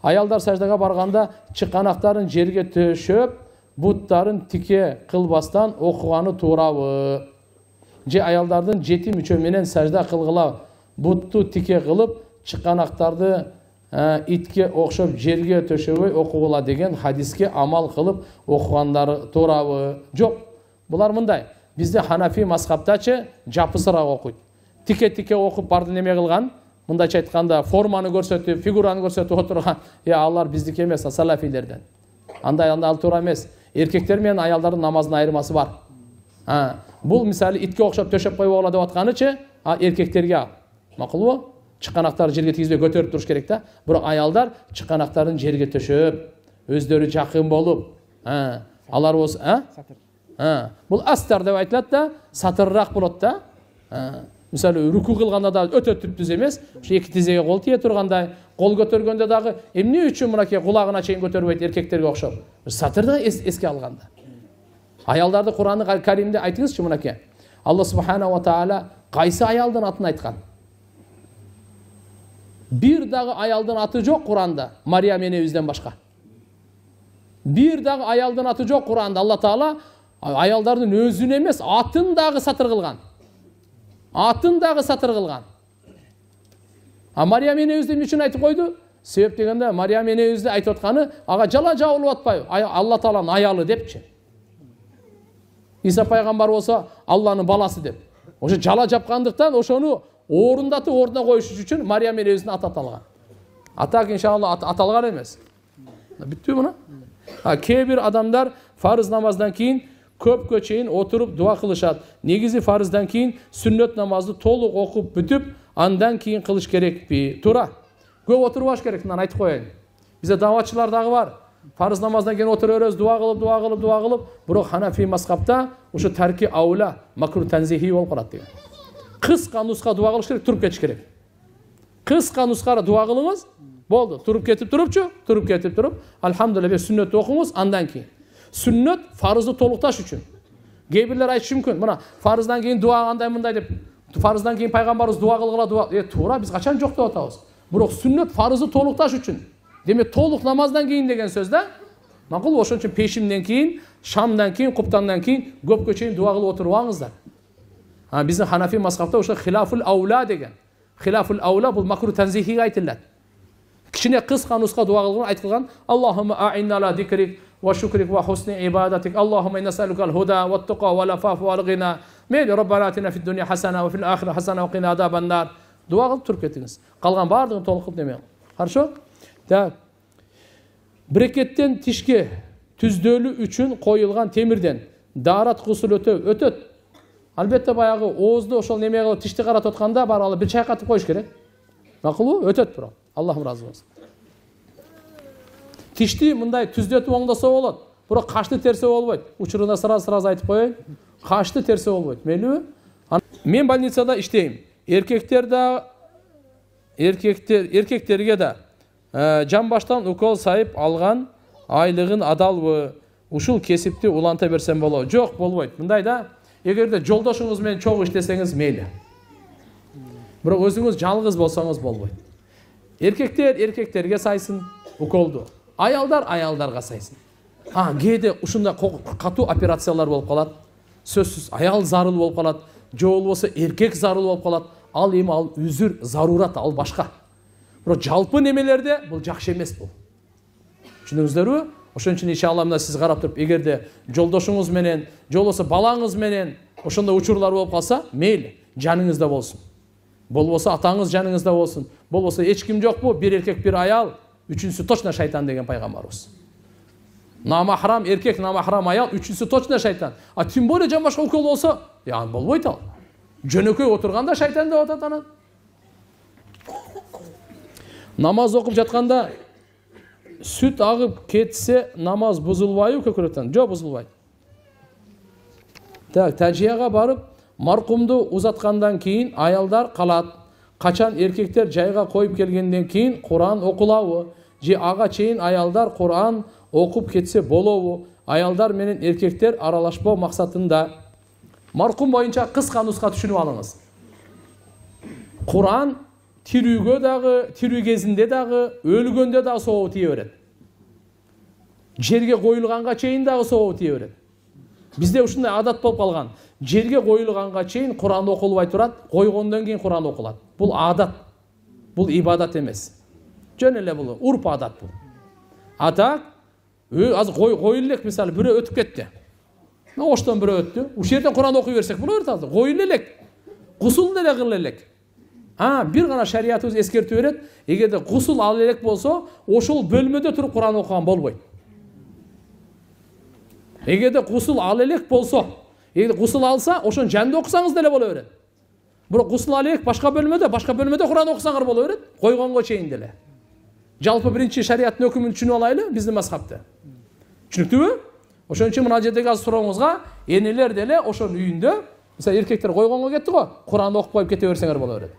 Аялдар саждаға барғанда чықанақтарын жерге төшөп, буттарын тике кылбастан окуганы туурабы? Же аялдардын 7 мүчө менен сажда кылгыла бутту тике кылып, чықанақтарды итке окшоп жерге төшөбөй окугула деген хадиске амал кылып окугандары туурабы? Жок. Булар мындай. Бизде Ханафи мазхабтачы жапысыраак окуйт. Тике окуп барды неме кылган? Мындайча айтканда форманы көрсөтүп, фигураны көрсөтүп отурган, алар биздики эмес, салафилерден. Андай ал туура эмес. Эркектер менен аялдардын намазынын айырмасы бар. Бул мисалы итке окшоп төшөп койбогула деп атканычы, эркектерге макулбу? Чыканактарды жерге тийгизбей көтөрүп туруш керек да. Бирок аялдар чыканактарын жерге төшөп, өздөрү жакын болуп, алар болсо, бул астар деп айтылат да, сатырыраак болот да. Мисалы руку кылганда да өтө түптүз эмес, ушу эки тизеге кол тие тургандай, кол көтөргөндө дагы эмне үчүн мынакей кулагына чейин көтөрбөйт эркектерге окшоп? Сатырды эске алганда. Аялдарды Кур'аны Каримде айтыңызчы мынакей. Алла субхана ва таала кайсы аялдын атын айткан? Бир дагы аялдын аты жок Кур'анда, Мариям энебизден башка. Бир дагы аялдын аты жок Кур'анда. Алла таала аялдардын өзүн эмес, атын дагы сатыр кылган. Атын дагы сатыр кылган. Мариям энебизди эмне үчүн айтып койду? Себеп дегенде Мариям энебизди айтып атканы, ага жала жабылып атпайбы? Алла тааланын аялы депчи. Иса пайгамбар болсо Алланын баласы деп. Ошо жала жапкандыктан ошону орундатып ордуна коюш үчүн Мариям энебиздин аты аталган. Атак иншалла аталган эмес. Бүттүбү муна? Кээ бир адамдар фарыз намаздан кийин көпкө чейин отуруп дуа кылышат. Негизи фарыздан кийин сүннөт намазды толук окуп бүтүп, андан кийин кылыш керекпи? Туура. Көп отурбаш керек, мынаны айтып коеюн. Бизде даватчылар дагы бар. Фарыз намаздан кийин отуруп беребиз, дуа кылып, бирок Ханафи мазхабта ушу тарки аула, макру танзихи болуп калат деген. Кыска нуска дуа кылыш керек, туруп кетиш керек. Кыска нускара дуа кылыңыз, болду. Туруп кетип туруп, алхамдулилlah, сүннөттү окуңуз, андан кийин. Сүннөт фарызды толукташ үчүн. Кээ бирлер айтышы мүмкүн, мына фарыздан кийин дуа андай мындай деп, фарыздан кийин пайгамбарыбыз дуа кылгыла дуа, туура, биз качан жок деп атабыз. Бирок сүннөт фарызды толукташ үчүн. Демек толук намаздан кийин деген сөз да. Макул, ошон үчүн пешимден кийин, шамдан кийин, куптандан кийин көпкө чейин дуа кылып отурбаңыздар. Биздин Ханафи мазхабта ошо хилафул аула деген. Хилафул аула бул макру танзихиге айтылат. Кичине кыска нуска дуа кылган айтылган: Аллахумма а'инна ала зикрик ва шукрик ва хусни ибадатик. Аллахумма инна нас'алукал худа ват туqa вал афаф вал гина. Мейли Раббана атина фид дунья хасана ва фил ахира хасана ва қина азабан нар. Дуа кылып туруп кетиңиз. Калган баардыгын толук кылып неме. Хорошо? Так. Брекеттен тишке түздөлү үчүн коюлган темирден даарат гусул өтөт. Албетте баягы оозду ошол неме кылып тишти каратып атканда баралы бир чайкатып коюш керек. Макулбу? Өтөт бирок. Аллахым разы болсун. Тишти мындай түздөтүп оңдосо болот. Бирок кашты терсе болбойт. Учурунда сразу айтып коеюн. Кашты терсе болбойт. Мейлиби? Мен больницада иштейм. Эркектерге да жан баштан укол сайып алган айлыгын адалбы? Ушул кесипти уланта берсем болобу? Жок, болбойт. Мындай да, эгерде жолдошуңуз менен чогуу иштесеңиз мейли. Бирок өзүңүз жалгыз болсоңуз болбойт. Эркектерге сайсын уколду. Аялдар аялдарга сайсын. Кээде ушундай катуу операциялар болуп калат. Сөзсүз аял зарыл болуп калат, же болбосо эркек зарыл болуп калат. Ал эми ал үзүр, зарурат, ал башка. Бирок жалпы немелерде бул жакшы эмес бул. Түшүндүңүздөрбү? Ошон үчүн иншалла мына сиз карап туруп, эгерде жолдошуңуз менен, же болбосо балаңыз менен ошондой учурлар болуп калса, мейли, жаныңызда болсун. Болбосо атаңыз жаныңызда болсун. Болбосо эч ким жокпу, бир эркек, бир аял, үчүнчүсү точно шайтан деген пайгамбарыбыз. Намахрам эркек, намахрам аял, үчүнчүсү точно шайтан. Тим более жан башка укол болсо, болбойт ал. Жөнөкөй отурганда шайтан деп атат аны. Намаз окуп жатканда сүт агып кетсе, намаз бузулбайбы көкүрөктөн? Жок, бузулбайт. Так, тажияга барып, маркумду узаткандан кийин аялдар калат. Качан эркектер жайга коюп келгенден кийин Кур'ан окулабы? Же ага чейин аялдар Кур'ан окуп кетсе болобу? Аялдар менен эркектер аралашпоо максатында. Маркум боюнча кыска нуска түшүнүп алыңыз. Кур'ан тирүүгө дагы, тирүү кезинде дагы, өлгөндө дагы сообу тие берет. Жерге коюлганга чейин дагы сообу тие берет. Бизде ушундай адат болуп калган. Жерге коюлганга чейин Куран окулбай турат, койгондон кийин Куран окулат. Бул адат. Бул ибадат эмес. Жөн эле бул урп адат бул. Атак, азыр коюлу элек, мисалы, бирөө өтүп кетти. Оштон бирөө өттү. Ушул жерден Куран окуй берсек болот азыр. Коюлу элек. Гусул деле кылып элек. Бир гана шариятыбыз эскертүү берет. Эгерде гусул ал элек болсо, ошол бөлмөдө туруп Куран окуган болбойт. Эгерде гусул ал элек болсо, эгерде гусул алса, ошонун жанында окусаңыз деле боло берет. Бирок гусул ал элек башка бөлмөдө Куран окусаңар боло берет, койгонго чейин деле. Жалпы биринчи шариаттын өкүмүн түшүнүп алайлы биздин мазхабты. Түшүнүктүүбү? Ошон үчүн мына жердеги азыр сурооңузга энелер деле ошонун үйүндө, мисалы эркектер койгонго кетти го, Куран окуп коюп кете берсеңер боло берет.